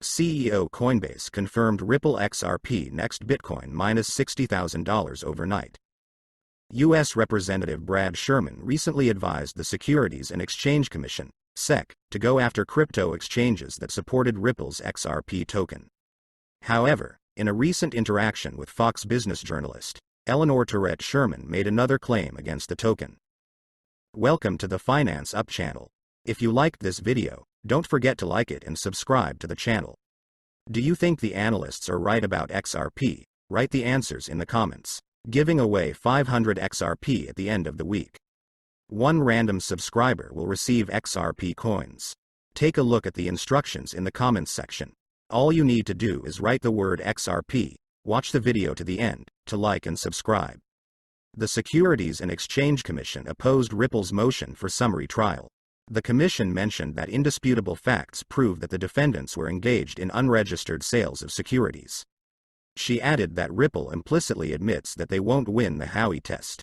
CEO Coinbase confirmed Ripple XRP next Bitcoin minus $60,000 overnight. U.S. Representative Brad Sherman recently advised the Securities and Exchange Commission, SEC, to go after crypto exchanges that supported Ripple's XRP token. However, in a recent interaction with Fox Business journalist Eleanor Tourette, Sherman made another claim against the token. Welcome to the Finance Up channel. If you liked this video, don't forget to like it and subscribe to the channel. Do you think the analysts are right about XRP? Write the answers in the comments. Giving away 500 XRP at the end of the week. One random subscriber will receive XRP coins. Take a look at the instructions in the comments section. All you need to do is write the word XRP, watch the video to the end, to like and subscribe. The Securities and Exchange Commission opposed Ripple's motion for summary trial. The commission mentioned that indisputable facts prove that the defendants were engaged in unregistered sales of securities. She added that Ripple implicitly admits that they won't win the Howey test.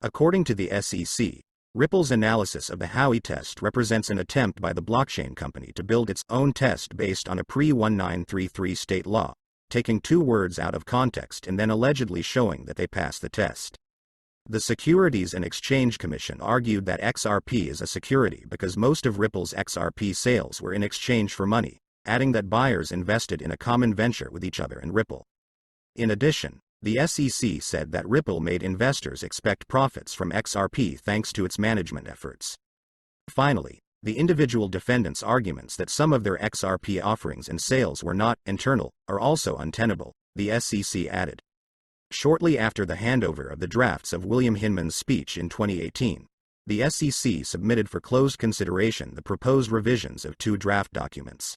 According to the SEC, Ripple's analysis of the Howey test represents an attempt by the blockchain company to build its own test based on a pre-1933 state law, taking two words out of context and then allegedly showing that they pass the test. The Securities and Exchange Commission argued that XRP is a security because most of Ripple's XRP sales were in exchange for money, adding that buyers invested in a common venture with each other and Ripple. In addition, the SEC said that Ripple made investors expect profits from XRP thanks to its management efforts. Finally, the individual defendants' arguments that some of their XRP offerings and sales were not internal are also untenable, the SEC added. Shortly after the handover of the drafts of William Hinman's speech in 2018, the SEC submitted for closed consideration the proposed revisions of two draft documents.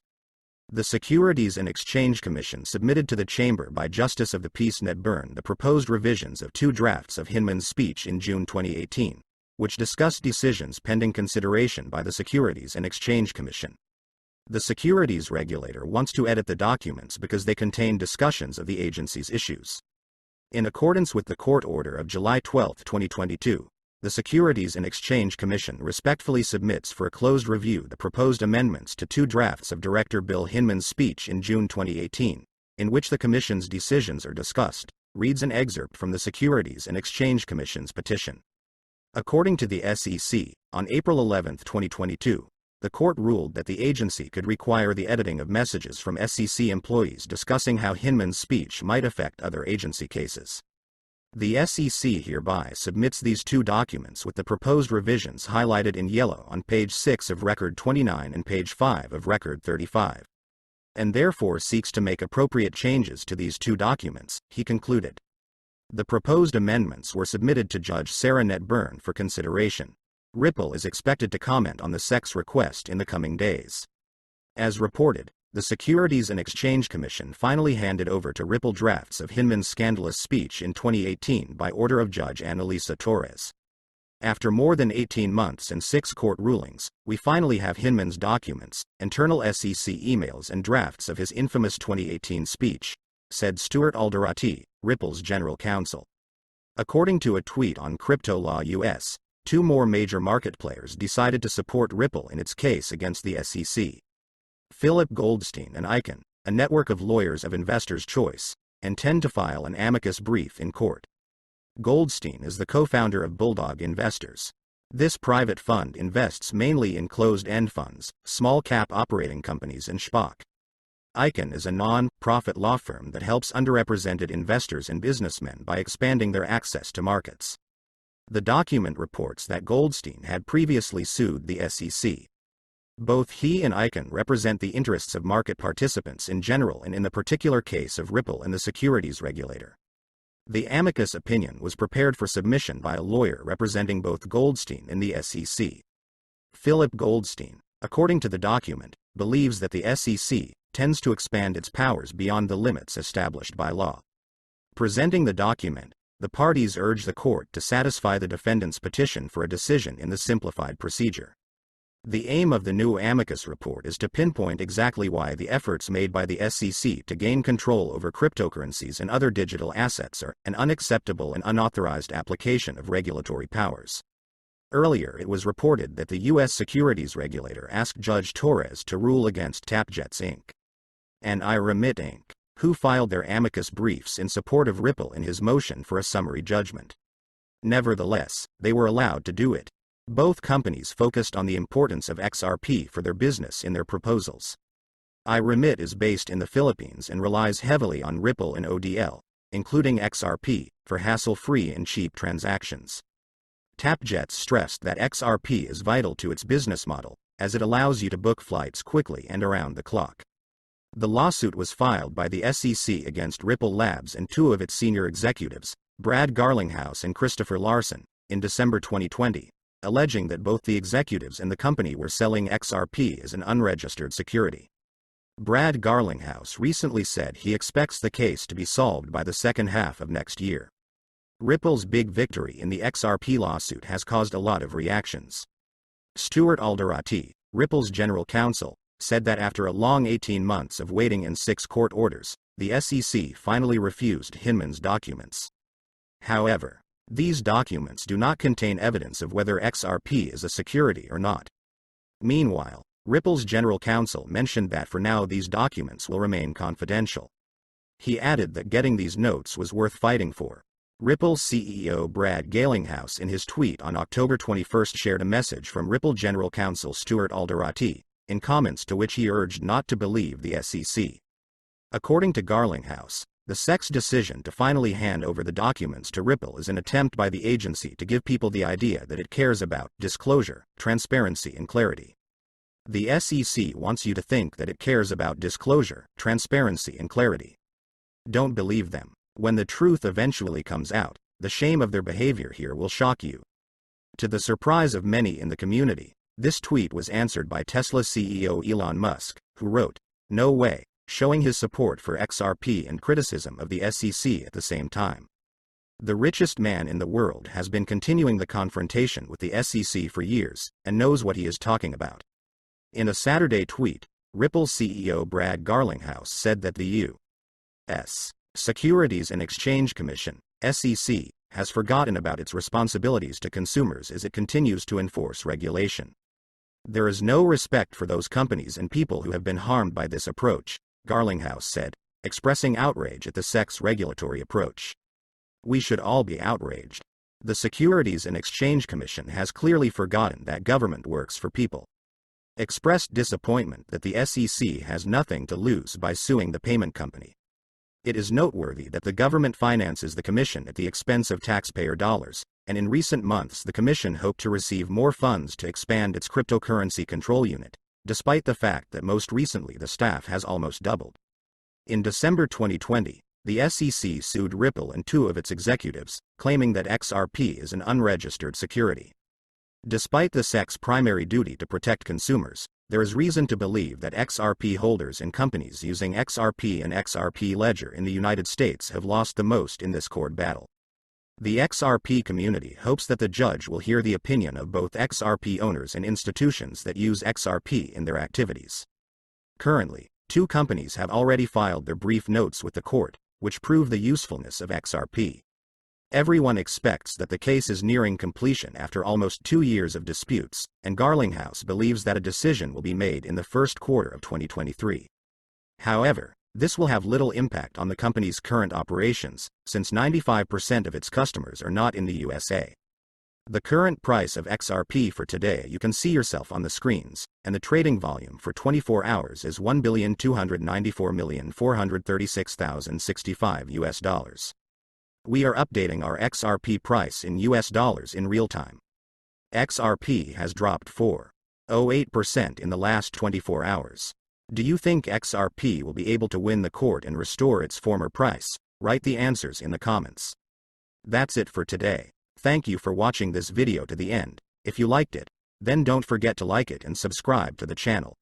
The Securities and Exchange Commission submitted to the Chamber by Justice of the Peace Ned Byrne the proposed revisions of two drafts of Hinman's speech in June 2018, which discussed decisions pending consideration by the Securities and Exchange Commission. The securities regulator wants to edit the documents because they contain discussions of the agency's issues. In accordance with the court order of July 12, 2022, the Securities and Exchange Commission respectfully submits for a closed review the proposed amendments to two drafts of Director Bill Hinman's speech in June 2018, in which the Commission's decisions are discussed, reads an excerpt from the Securities and Exchange Commission's petition. According to the SEC, on April 11, 2022, the court ruled that the agency could require the editing of messages from SEC employees discussing how Hinman's speech might affect other agency cases. The SEC hereby submits these two documents with the proposed revisions highlighted in yellow on page 6 of Record 29 and page 5 of Record 35. And therefore seeks to make appropriate changes to these two documents, he concluded. The proposed amendments were submitted to Judge Sarah Ned Byrne for consideration. Ripple is expected to comment on the SEC's request in the coming days. As reported, the Securities and Exchange Commission finally handed over to Ripple drafts of Hinman's scandalous speech in 2018 by order of Judge Analisa Torres. After more than 18 months and 6 court rulings, we finally have Hinman's documents, internal SEC emails and drafts of his infamous 2018 speech, said Stuart Alderati, Ripple's general counsel. According to a tweet on Crypto Law US, 2 more major market players decided to support Ripple in its case against the SEC. Philip Goldstein and Icahn, a network of lawyers of Investors' Choice, intend to file an amicus brief in court. Goldstein is the co-founder of Bulldog Investors. This private fund invests mainly in closed-end funds, small-cap operating companies and SPAC. Icahn is a non-profit law firm that helps underrepresented investors and businessmen by expanding their access to markets. The document reports that Goldstein had previously sued the SEC. Both he and Icahn represent the interests of market participants in general and in the particular case of Ripple and the securities regulator. The amicus opinion was prepared for submission by a lawyer representing both Goldstein and the SEC. Philip Goldstein, according to the document, believes that the SEC tends to expand its powers beyond the limits established by law. Presenting the document, the parties urge the court to satisfy the defendant's petition for a decision in the simplified procedure. The aim of the new amicus report is to pinpoint exactly why the efforts made by the SEC to gain control over cryptocurrencies and other digital assets are an unacceptable and unauthorized application of regulatory powers. Earlier it was reported that the U.S. securities regulator asked Judge Torres to rule against TapJets Inc. and iRemit Inc., who filed their amicus briefs in support of Ripple in his motion for a summary judgment. Nevertheless, they were allowed to do it. Both companies focused on the importance of XRP for their business in their proposals. iRemit is based in the Philippines and relies heavily on Ripple and ODL, including XRP, for hassle-free and cheap transactions. Tapjets stressed that XRP is vital to its business model, as it allows you to book flights quickly and around the clock. The lawsuit was filed by the SEC against Ripple Labs and two of its senior executives, Brad Garlinghouse and Christopher Larson, in December 2020, alleging that both the executives and the company were selling XRP as an unregistered security. Brad Garlinghouse recently said he expects the case to be solved by the second half of next year. Ripple's big victory in the XRP lawsuit has caused a lot of reactions. Stuart Alderoty, Ripple's general counsel, said that after a long 18 months of waiting and 6 court orders, the SEC finally refused Hinman's documents. However, these documents do not contain evidence of whether XRP is a security or not. Meanwhile, Ripple's general counsel mentioned that for now these documents will remain confidential. He added that getting these notes was worth fighting for. Ripple CEO Brad Garlinghouse in his tweet on October 21 shared a message from Ripple general counsel Stuart Alderoty, in comments to which he urged not to believe the SEC. According to Garlinghouse, the SEC's decision to finally hand over the documents to Ripple is an attempt by the agency to give people the idea that it cares about disclosure, transparency and clarity. The SEC wants you to think that it cares about disclosure, transparency and clarity. Don't believe them. When the truth eventually comes out, the shame of their behavior here will shock you. To the surprise of many in the community, this tweet was answered by Tesla CEO Elon Musk, who wrote, "No way," showing his support for XRP and criticism of the SEC at the same time. The richest man in the world has been continuing the confrontation with the SEC for years, and knows what he is talking about. In a Saturday tweet, Ripple CEO Brad Garlinghouse said that the U.S. Securities and Exchange Commission, SEC, has forgotten about its responsibilities to consumers as it continues to enforce regulation. There is no respect for those companies and people who have been harmed by this approach, Garlinghouse said, expressing outrage at the SEC's regulatory approach. We should all be outraged. The Securities and Exchange Commission has clearly forgotten that government works for people. Expressed disappointment that the SEC has nothing to lose by suing the payment company. It is noteworthy that the government finances the commission at the expense of taxpayer dollars, and in recent months the commission hoped to receive more funds to expand its cryptocurrency control unit, despite the fact that most recently the staff has almost doubled. In December 2020, the SEC sued Ripple and two of its executives, claiming that XRP is an unregistered security. Despite the SEC's primary duty to protect consumers, there is reason to believe that XRP holders and companies using XRP and XRP Ledger in the United States have lost the most in this court battle. The XRP community hopes that the judge will hear the opinion of both XRP owners and institutions that use XRP in their activities. Currently, 2 companies have already filed their brief notes with the court, which prove the usefulness of XRP. Everyone expects that the case is nearing completion after almost 2 years of disputes, and Garlinghouse believes that a decision will be made in the first quarter of 2023. However, this will have little impact on the company's current operations, since 95% of its customers are not in the USA. The current price of XRP for today you can see yourself on the screens, and the trading volume for 24 hours is $1,294,436,065 US. We are updating our XRP price in US dollars in real time. XRP has dropped 4.08% in the last 24 hours. Do you think XRP will be able to win the court and restore its former price? Write the answers in the comments. That's it for today. Thank you for watching this video to the end. If you liked it, then don't forget to like it and subscribe to the channel.